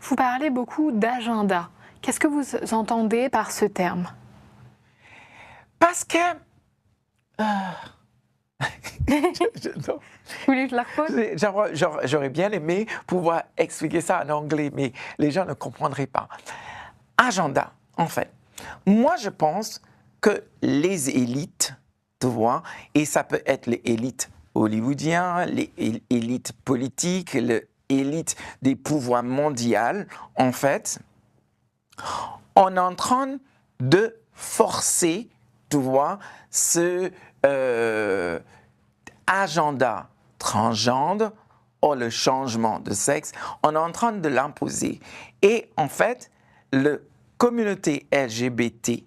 Vous parlez beaucoup d'agenda. Qu'est-ce que vous entendez par ce terme? Parce que... non. Vous voulez que je la repose? J'aurais bien aimé pouvoir expliquer ça en anglais, mais les gens ne comprendraient pas. Agenda, en fait. Moi, je pense que les élites, tu vois, et ça peut être les élites hollywoodiennes, les élites politiques, les élites des pouvoirs mondiaux, en fait, on est en train de forcer, tu vois, ce agenda transgendre ou le changement de sexe, on est en train de l'imposer. Et en fait, la communauté LGBT,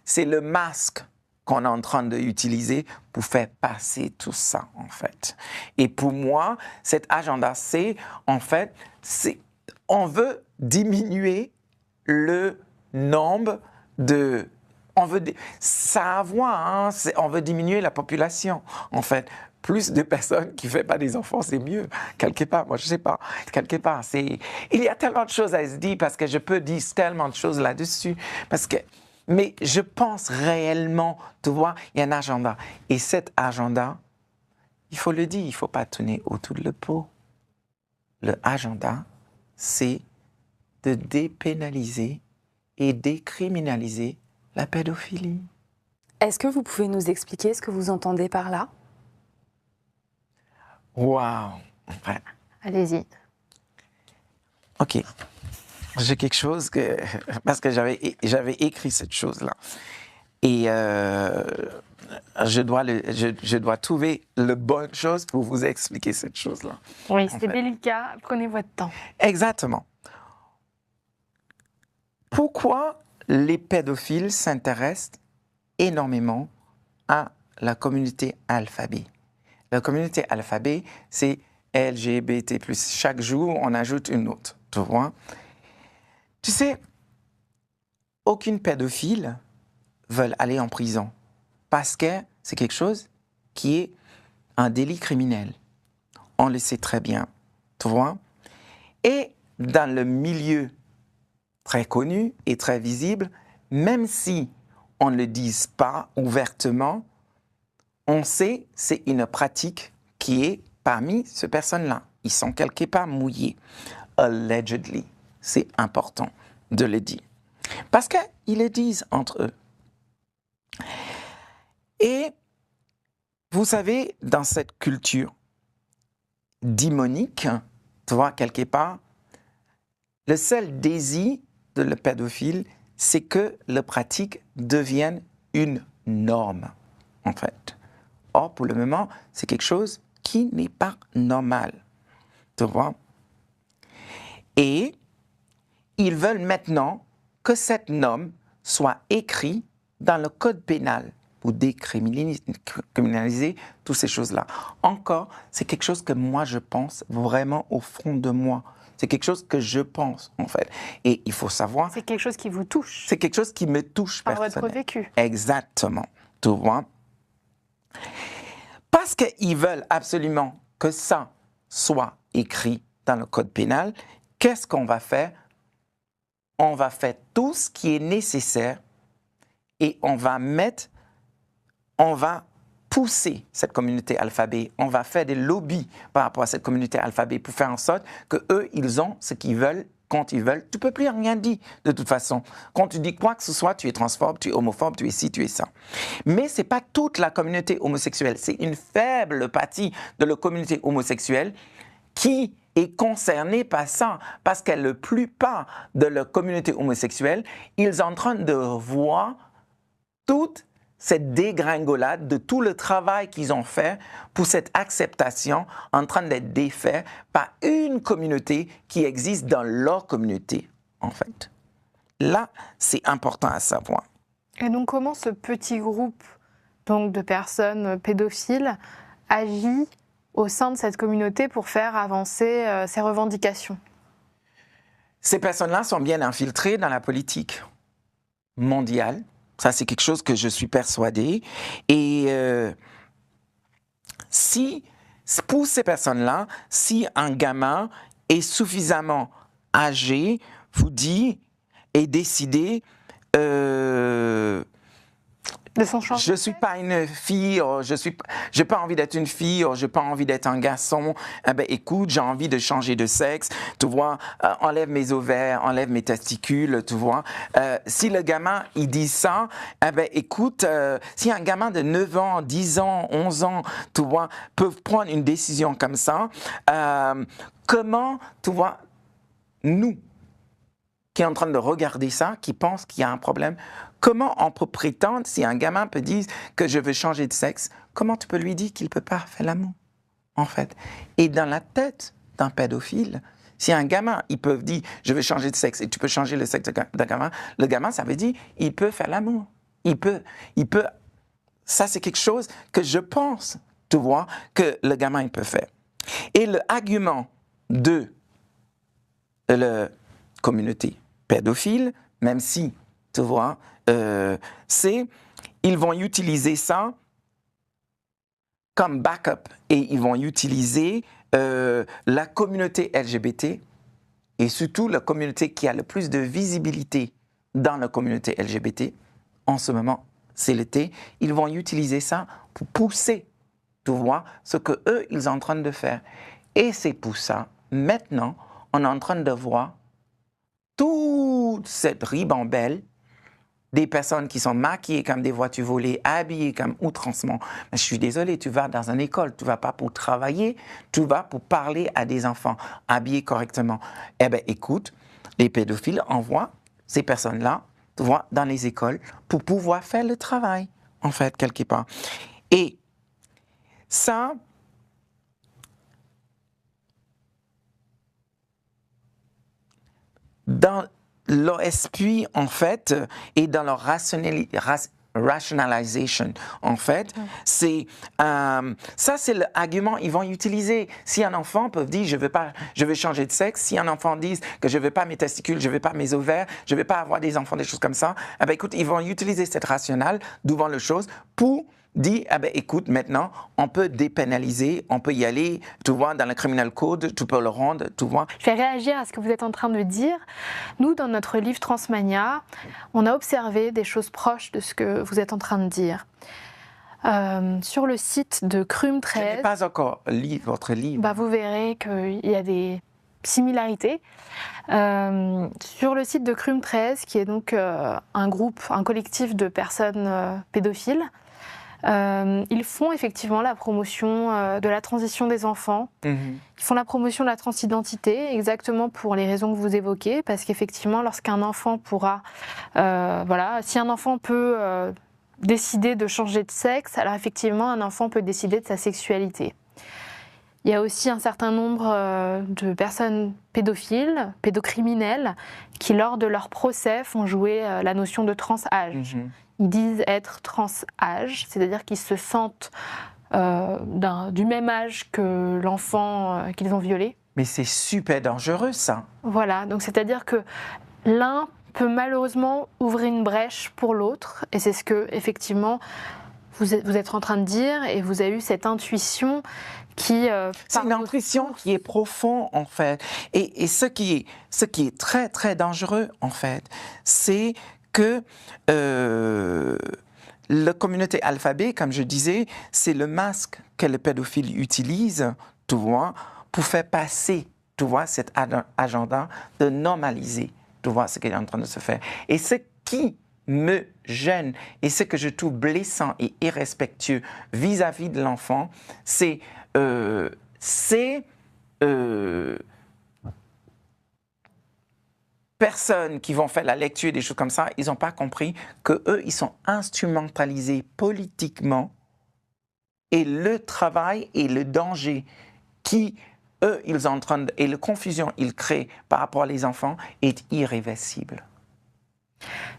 c'est le masque qu'on est en train d'utiliser pour faire passer tout ça, en fait. Et pour moi, cet agenda, en fait, on veut diminuer le nombre de... ça a à voir, hein, on veut diminuer la population, en fait. Plus de personnes qui ne font pas des enfants, c'est mieux, quelque part. Moi, je ne sais pas, quelque part. Il y a tellement de choses à se dire, parce que je peux dire tellement de choses là-dessus, mais je pense réellement, tu vois, il y a un agenda. Et cet agenda, il faut le dire, il ne faut pas tourner autour de le pot. Le agenda, c'est de dépénaliser et décriminaliser la pédophilie. Est-ce que vous pouvez nous expliquer ce que vous entendez par là? Waouh! Ouais. Allez-y. OK. J'ai quelque chose parce que j'avais écrit cette chose-là. Et je dois trouver la bonne chose pour vous expliquer cette chose-là. Oui, c'est délicat. Prenez votre temps. Exactement. Pourquoi les pédophiles s'intéressent énormément à la communauté alphabet? La communauté alphabet, c'est LGBT+. Chaque jour, on ajoute une autre, tu vois? Tu sais, aucune pédophile veut aller en prison parce que c'est quelque chose qui est un délit criminel. On le sait très bien, tu vois? Et dans le milieu très connu et très visible, même si on ne le dise pas ouvertement, on sait que c'est une pratique qui est parmi ces personnes-là. Ils sont quelque part mouillés. Allegedly. C'est important de le dire. Parce qu'ils le disent entre eux. Et vous savez, dans cette culture démonique, tu vois, quelque part, le seul désir de le pédophile, c'est que la pratique devienne une norme, en fait. Or, pour le moment, c'est quelque chose qui n'est pas normal. Tu vois? Et ils veulent maintenant que cette norme soit écrite dans le code pénal pour décriminaliser toutes ces choses-là. Encore, c'est quelque chose que moi, je pense vraiment au fond de moi. C'est quelque chose que je pense, en fait. Et il faut savoir... C'est quelque chose qui vous touche. C'est quelque chose qui me touche personnellement. Par votre vécu. Exactement. Tu vois? Parce qu'ils veulent absolument que ça soit écrit dans le code pénal, qu'est-ce qu'on va faire? On va faire tout ce qui est nécessaire et on va pousser cette communauté alphabet, on va faire des lobbies par rapport à cette communauté alphabet pour faire en sorte qu'eux, ils ont ce qu'ils veulent quand ils veulent. Tu ne peux plus rien dire de toute façon. Quand tu dis quoi que ce soit, tu es transphobe, tu es homophobe, tu es ci, tu es ça. Mais ce n'est pas toute la communauté homosexuelle, c'est une faible partie de la communauté homosexuelle qui est concernée par ça, parce que la plupart de la communauté homosexuelle, ils sont en train de voir toute cette dégringolade de tout le travail qu'ils ont fait pour cette acceptation en train d'être défait par une communauté qui existe dans leur communauté, en fait. Là, c'est important à savoir. Et donc, comment ce petit groupe donc, de personnes pédophiles agit au sein de cette communauté pour faire avancer ses revendications? Ces personnes-là sont bien infiltrées dans la politique mondiale. Ça, c'est quelque chose que je suis persuadée. Et pour ces personnes-là, si un gamin, est suffisamment âgé vous dit et décider De son changement. je suis pas une fille, j'ai pas envie d'être une fille, j'ai pas envie d'être un garçon. Eh ben, écoute, j'ai envie de changer de sexe, tu vois. Enlève mes ovaires, enlève mes testicules, tu vois. Si le gamin, il dit ça, eh ben, écoute, si un gamin de 9 ans, 10 ans, 11 ans, tu vois, peut prendre une décision comme ça, comment, tu vois, nous, qui est en train de regarder ça, qui pense qu'il y a un problème, comment on peut prétendre, si un gamin peut dire que je veux changer de sexe, comment tu peux lui dire qu'il ne peut pas faire l'amour, en fait? Et dans la tête d'un pédophile, si un gamin, il peut dire je veux changer de sexe et tu peux changer le sexe d'un gamin, le gamin, ça veut dire il peut faire l'amour. Il peut. Ça, c'est quelque chose que je pense, tu vois, que le gamin, il peut faire. Et l'argument de la communauté pédophile, même si, tu vois, c'est, ils vont utiliser ça comme backup et ils vont utiliser la communauté LGBT et surtout la communauté qui a le plus de visibilité dans la communauté LGBT en ce moment, c'est l'été, ils vont utiliser ça pour pousser, tu vois, ce que eux ils sont en train de faire. Et c'est pour ça, maintenant, on est en train de voir toute cette ribambelle des personnes qui sont maquillées comme des voitures volées, habillées comme outrancement. Mais je suis désolé, tu vas dans une école, tu ne vas pas pour travailler, tu vas pour parler à des enfants habillés correctement. Eh bien, écoute, les pédophiles envoient ces personnes-là, tu vois, dans les écoles pour pouvoir faire le travail, en fait, quelque part. Et ça, dans l'OSP, en fait, et dans leur rationalisation, en fait, c'est ça, c'est l'argument ils vont utiliser. Si un enfant peut dire je veux changer de sexe, si un enfant dit que je veux pas mes testicules, je veux pas mes ovaires, je veux pas avoir des enfants, des choses comme ça, eh ben écoute, ils vont utiliser cette rationale devant le chose pour dire, eh ben, écoute, maintenant, on peut dépénaliser, on peut y aller, tu vois, dans le criminal code, tu peux le rendre, tu vois. Je vais réagir à ce que vous êtes en train de dire. Nous, dans notre livre Transmania, on a observé des choses proches de ce que vous êtes en train de dire. Sur le site de Crum 13... Je n'ai pas encore lu votre livre. Bah, vous verrez qu'il y a des similarités. Sur le site de Crum 13, qui est donc un collectif de personnes pédophiles, ils font effectivement la promotion de la transition des enfants. Ils font la promotion de la transidentité, exactement pour les raisons que vous évoquez, parce qu'effectivement, lorsqu'un enfant pourra... si un enfant peut décider de changer de sexe, alors effectivement, un enfant peut décider de sa sexualité. Il y a aussi un certain nombre de personnes pédophiles, pédocriminelles, qui, lors de leur procès, font jouer la notion de trans-âge. Ils disent être trans-âge, c'est-à-dire qu'ils se sentent du même âge que l'enfant qu'ils ont violé. Mais c'est super dangereux, ça. Voilà, donc c'est-à-dire que l'un peut malheureusement ouvrir une brèche pour l'autre, et c'est ce que, effectivement, vous êtes en train de dire, et vous avez eu cette intuition qui... c'est une intuition qui est profonde, en fait. Et ce qui est très, très dangereux, en fait, c'est que la communauté alphabet, comme je disais, c'est le masque que les pédophiles utilisent, tu vois, pour faire passer, tu vois, cet agenda de normaliser, tu vois, ce qui est en train de se faire. Et ce qui me gêne et ce que je trouve blessant et irrespectueux vis-à-vis de l'enfant, c'est personnes qui vont faire la lecture et des choses comme ça, ils n'ont pas compris qu'eux, ils sont instrumentalisés politiquement et le travail et le danger qui, eux, ils sont en train de... et la confusion qu'ils créent par rapport à les enfants est irréversible.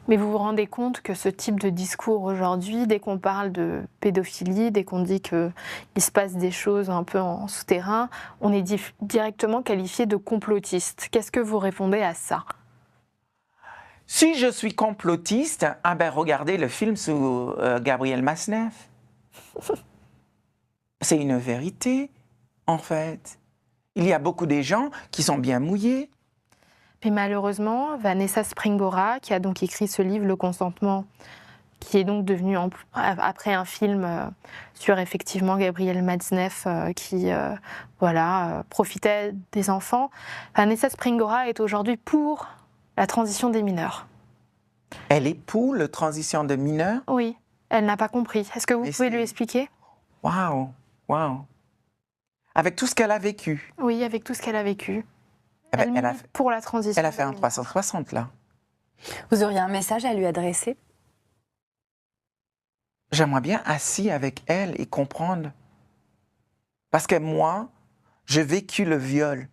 Mais vous vous rendez compte que ce type de discours aujourd'hui, dès qu'on parle de pédophilie, dès qu'on dit qu'il se passe des choses un peu en souterrain, on est directement qualifié de complotiste. Qu'est-ce que vous répondez à ça ? Si je suis complotiste, regardez le film sur Gabriel Matzneff. C'est une vérité, en fait. Il y a beaucoup de gens qui sont bien mouillés. Mais malheureusement, Vanessa Springora, qui a donc écrit ce livre, Le consentement, qui est donc devenu après un film sur effectivement Gabriel Matzneff qui profitait des enfants. Vanessa Springora est aujourd'hui pour la transition des mineurs. Elle est pour la transition de mineurs? Oui, elle n'a pas compris. Est-ce que vous pouvez lui expliquer? Waouh, waouh. Avec tout ce qu'elle a vécu. Oui, avec tout ce qu'elle a vécu. Elle a milite pour la transition. Elle a fait un des mineurs. 360 là. Vous auriez un message à lui adresser? J'aimerais bien assis avec elle et comprendre. Parce que moi, j'ai vécu le viol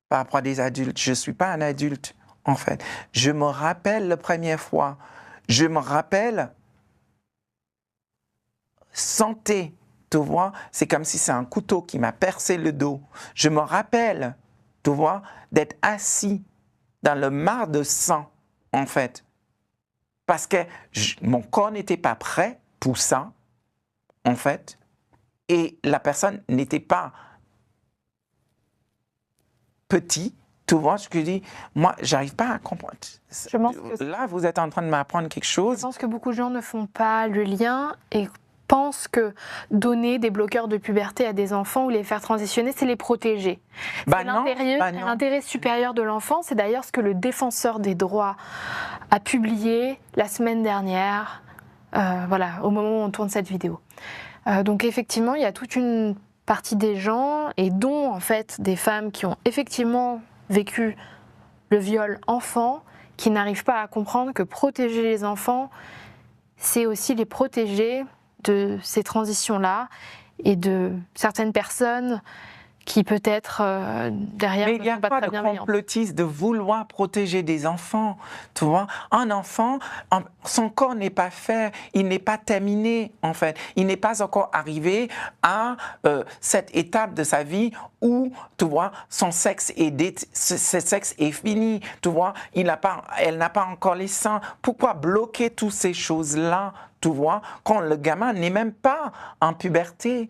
par rapport à des adultes. Je ne suis pas un adulte, en fait. Je me rappelle la première fois. Je me rappelle santé, tu vois. C'est comme si c'est un couteau qui m'a percé le dos. Je me rappelle, tu vois, d'être assis dans le mar de sang, en fait. Parce que mon corps n'était pas prêt pour ça, en fait, et la personne n'était pas petit, tu vois ce que je dis? Moi, j'arrive pas à comprendre. Je pense que Là, vous êtes en train de m'apprendre quelque Je chose. pense que beaucoup de gens ne font pas le lien et pensent que donner des bloqueurs de puberté à des enfants ou les faire transitionner, c'est les protéger. C'est Non. l'intérêt supérieur de l'enfant. C'est d'ailleurs ce que le défenseur des droits a publié la semaine dernière, au moment où on tourne cette vidéo. Donc effectivement, il y a toute une partie des gens, et dont en fait des femmes qui ont effectivement vécu le viol enfant, qui n'arrivent pas à comprendre que protéger les enfants, c'est aussi les protéger de ces transitions-là et de certaines personnes qui peut-être derrière Mais ne il n'y a sont pas pas très de bienveillantes. complotisme de vouloir protéger des enfants, tu vois. Un enfant, son corps n'est pas fait, il n'est pas terminé, en fait. Il n'est pas encore arrivé à cette étape de sa vie où, tu vois, son sexe est fini, tu vois. Elle n'a pas encore les seins. Pourquoi bloquer toutes ces choses-là, tu vois, quand le gamin n'est même pas en puberté?